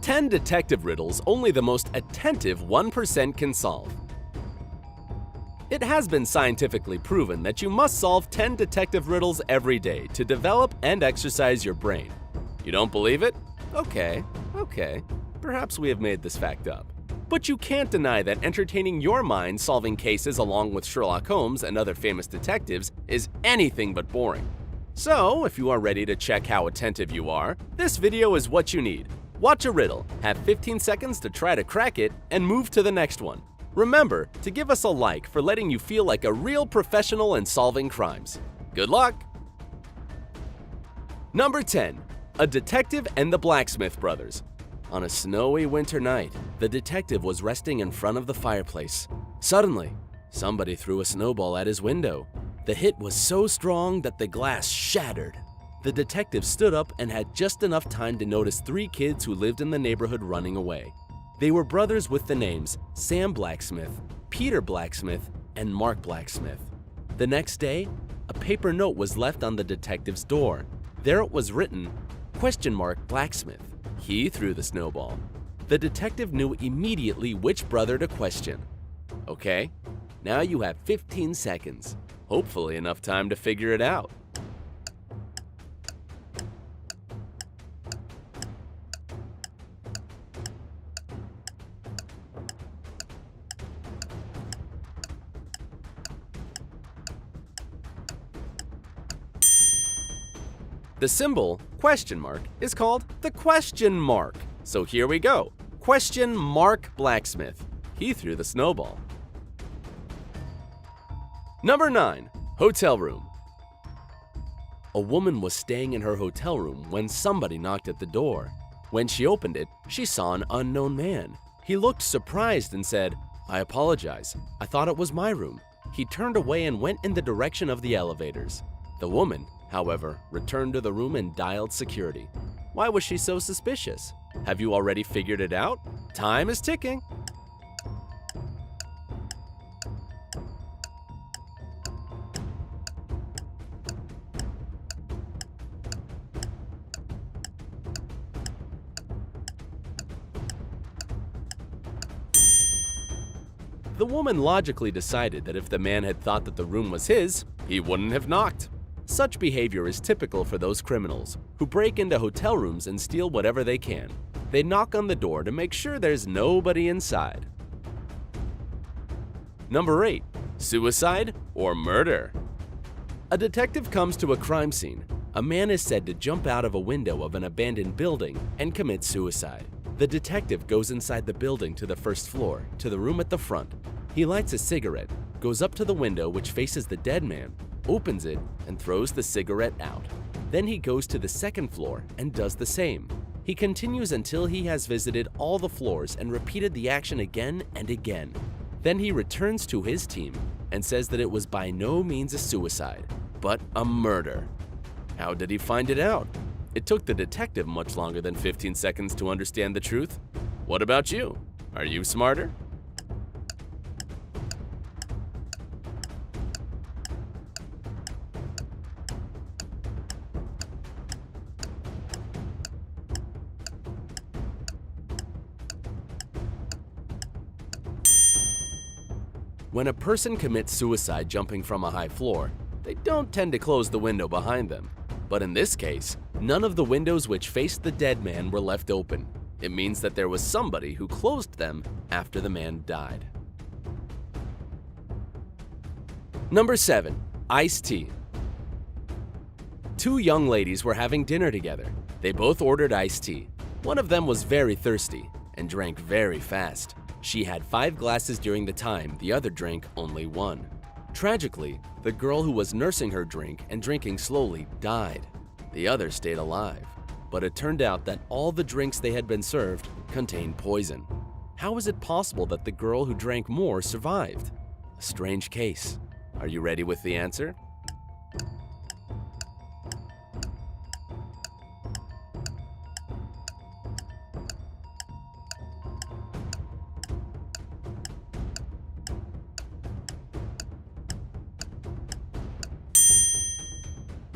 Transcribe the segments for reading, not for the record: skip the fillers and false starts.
10 detective riddles only the most attentive 1% can solve. It has been scientifically proven that you must solve 10 detective riddles every day to develop and exercise your brain. You don't believe it? Okay. Perhaps we have made this fact up. But you can't deny that entertaining your mind solving cases along with Sherlock Holmes and other famous detectives is anything but boring. So, if you are ready to check how attentive you are, this video is what you need. Watch a riddle, have 15 seconds to try to crack it, and move to the next one. Remember to give us a like for letting you feel like a real professional in solving crimes. Good luck! Number 10. A Detective and the Blacksmith Brothers. On a snowy winter night, the detective was resting in front of the fireplace. Suddenly, somebody threw a snowball at his window. The hit was so strong that the glass shattered. The detective stood up and had just enough time to notice 3 kids who lived in the neighborhood running away. They were brothers with the names Sam Blacksmith, Peter Blacksmith, and Mark Blacksmith. The next day, a paper note was left on the detective's door. There it was written, "Blacksmith." He threw the snowball. The detective knew immediately which brother to question. Okay, now you have 15 seconds. Hopefully enough time to figure it out. The symbol, ? is called the question mark. So here we go. Blacksmith. He threw the snowball. Number 9. Hotel room. A woman was staying in her hotel room when somebody knocked at the door. When she opened it, she saw an unknown man. He looked surprised and said, "I apologize. I thought it was my room." He turned away and went in the direction of the elevators. The woman, however, returned to the room and dialed security. Why was she so suspicious? Have you already figured it out? Time is ticking. The woman logically decided that if the man had thought that the room was his, he wouldn't have knocked. Such behavior is typical for those criminals who break into hotel rooms and steal whatever they can. They knock on the door to make sure there's nobody inside. Number 8. Suicide or murder. A detective comes to a crime scene. A man is said to jump out of a window of an abandoned building and commit suicide. The detective goes inside the building to the first floor, to the room at the front. He lights a cigarette, goes up to the window which faces the dead man, opens it, and throws the cigarette out. Then he goes to the second floor and does the same. He continues until he has visited all the floors and repeated the action again and again. Then he returns to his team and says that it was by no means a suicide, but a murder. How did he find it out? It took the detective much longer than 15 seconds to understand the truth. What about you? Are you smarter? When a person commits suicide jumping from a high floor, they don't tend to close the window behind them. But in this case, none of the windows which faced the dead man were left open. It means that there was somebody who closed them after the man died. Number 7. Iced tea. 2 young ladies were having dinner together. They both ordered iced tea. One of them was very thirsty and drank very fast. She had 5 glasses during the time, the other drank only 1. Tragically, the girl who was nursing her drink and drinking slowly died. The other stayed alive, but it turned out that all the drinks they had been served contained poison. How is it possible that the girl who drank more survived? A strange case. Are you ready with the answer?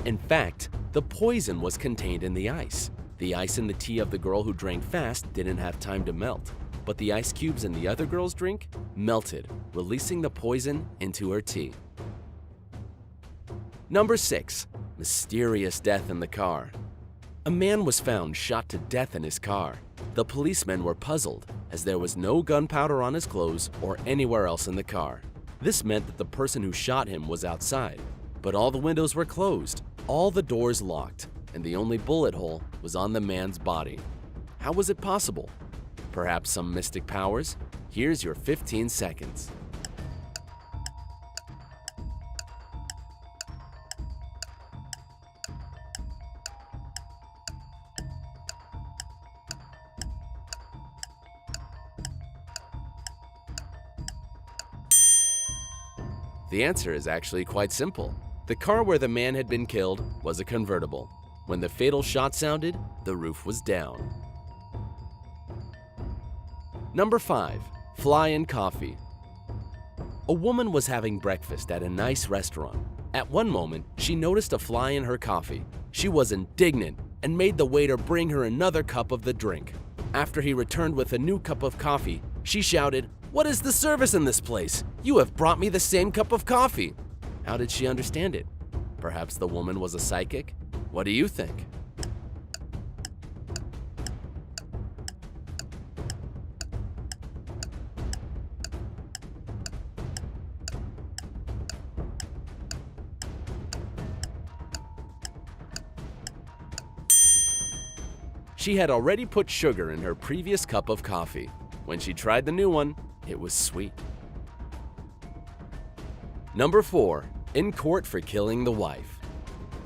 In fact, the poison was contained in the ice. The ice in the tea of the girl who drank fast didn't have time to melt, but the ice cubes in the other girl's drink melted, releasing the poison into her tea. Number 6. Mysterious death in the car. A man was found shot to death in his car. The policemen were puzzled, as there was no gunpowder on his clothes or anywhere else in the car. This meant that the person who shot him was outside, but all the windows were closed, all the doors locked, and the only bullet hole was on the man's body. How was it possible? Perhaps some mystic powers? Here's your 15 seconds. The answer is actually quite simple. The car where the man had been killed was a convertible. When the fatal shot sounded, the roof was down. Number 5. Fly in coffee. A woman was having breakfast at a nice restaurant. At one moment, she noticed a fly in her coffee. She was indignant and made the waiter bring her another cup of the drink. After he returned with a new cup of coffee, she shouted, "What is the service in this place? You have brought me the same cup of coffee." How did she understand it? Perhaps the woman was a psychic? What do you think? She had already put sugar in her previous cup of coffee. When she tried the new one, it was sweet. Number 4. In court for killing the wife.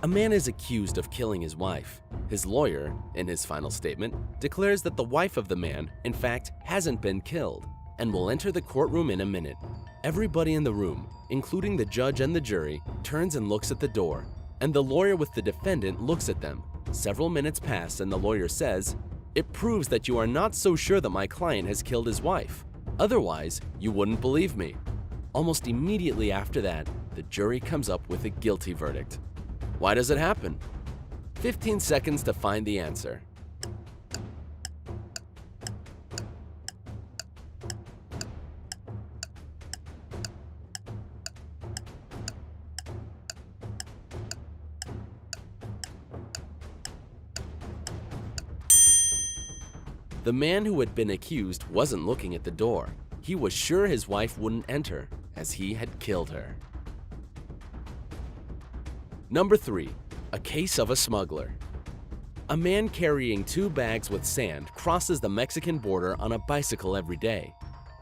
A man is accused of killing his wife. His lawyer, in his final statement, declares that the wife of the man, in fact, hasn't been killed and will enter the courtroom in a minute. Everybody in the room, including the judge and the jury, turns and looks at the door, and the lawyer with the defendant looks at them. Several minutes pass and the lawyer says, "It proves that you are not so sure that my client has killed his wife. Otherwise, you wouldn't believe me." Almost immediately after that, the jury comes up with a guilty verdict. Why does it happen? 15 seconds to find the answer. The man who had been accused wasn't looking at the door. He was sure his wife wouldn't enter, as he had killed her. Number 3. A case of a smuggler. A man carrying 2 bags with sand crosses the Mexican border on a bicycle every day.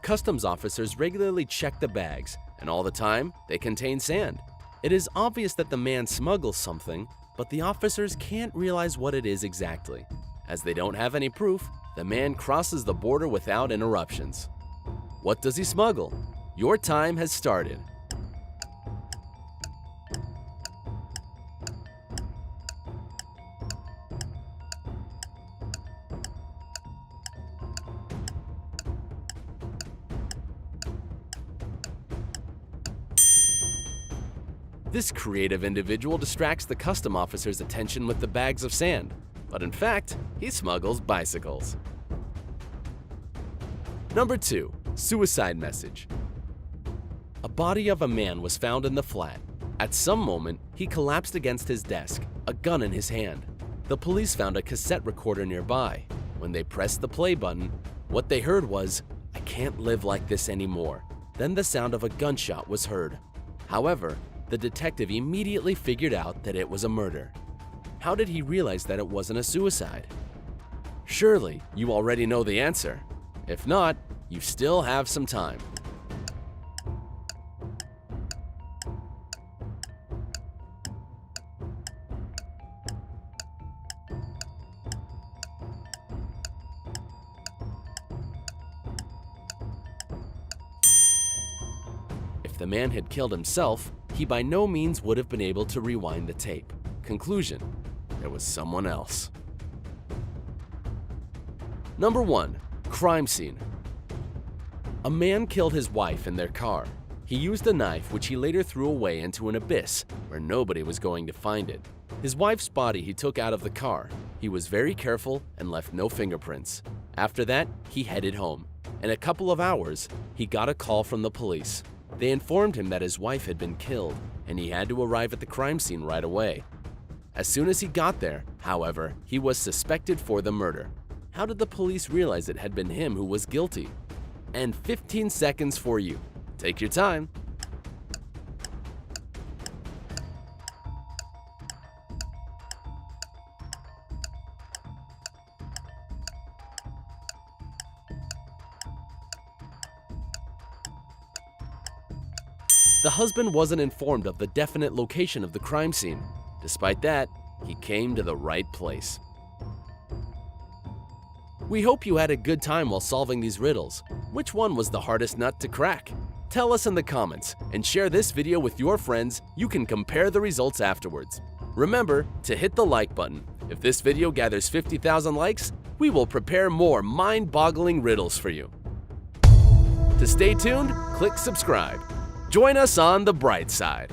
Customs officers regularly check the bags, and all the time, they contain sand. It is obvious that the man smuggles something, but the officers can't realize what it is exactly. As they don't have any proof, the man crosses the border without interruptions. What does he smuggle? Your time has started. This creative individual distracts the custom officer's attention with the bags of sand, but in fact, he smuggles bicycles. Number 2. Suicide message. A body of a man was found in the flat. At some moment, he collapsed against his desk, a gun in his hand. The police found a cassette recorder nearby. When they pressed the play button, what they heard was, "I can't live like this anymore." Then the sound of a gunshot was heard. However, the detective immediately figured out that it was a murder. How did he realize that it wasn't a suicide? Surely, you already know the answer. If not, you still have some time. If the man had killed himself, he by no means would have been able to rewind the tape. Conclusion: there was someone else. Number 1. Crime scene. A man killed his wife in their car. He used a knife which he later threw away into an abyss where nobody was going to find it. His wife's body he took out of the car. He was very careful and left no fingerprints. After that, he headed home. In a couple of hours, he got a call from the police. They informed him that his wife had been killed and he had to arrive at the crime scene right away. As soon as he got there, however, he was suspected for the murder. How did the police realize it had been him who was guilty? And 15 seconds for you. Take your time. The husband wasn't informed of the definite location of the crime scene. Despite that, he came to the right place. We hope you had a good time while solving these riddles. Which one was the hardest nut to crack? Tell us in the comments and share this video with your friends. You can compare the results afterwards. Remember to hit the like button. If this video gathers 50,000 likes, we will prepare more mind-boggling riddles for you. To stay tuned, click subscribe. Join us on the bright side.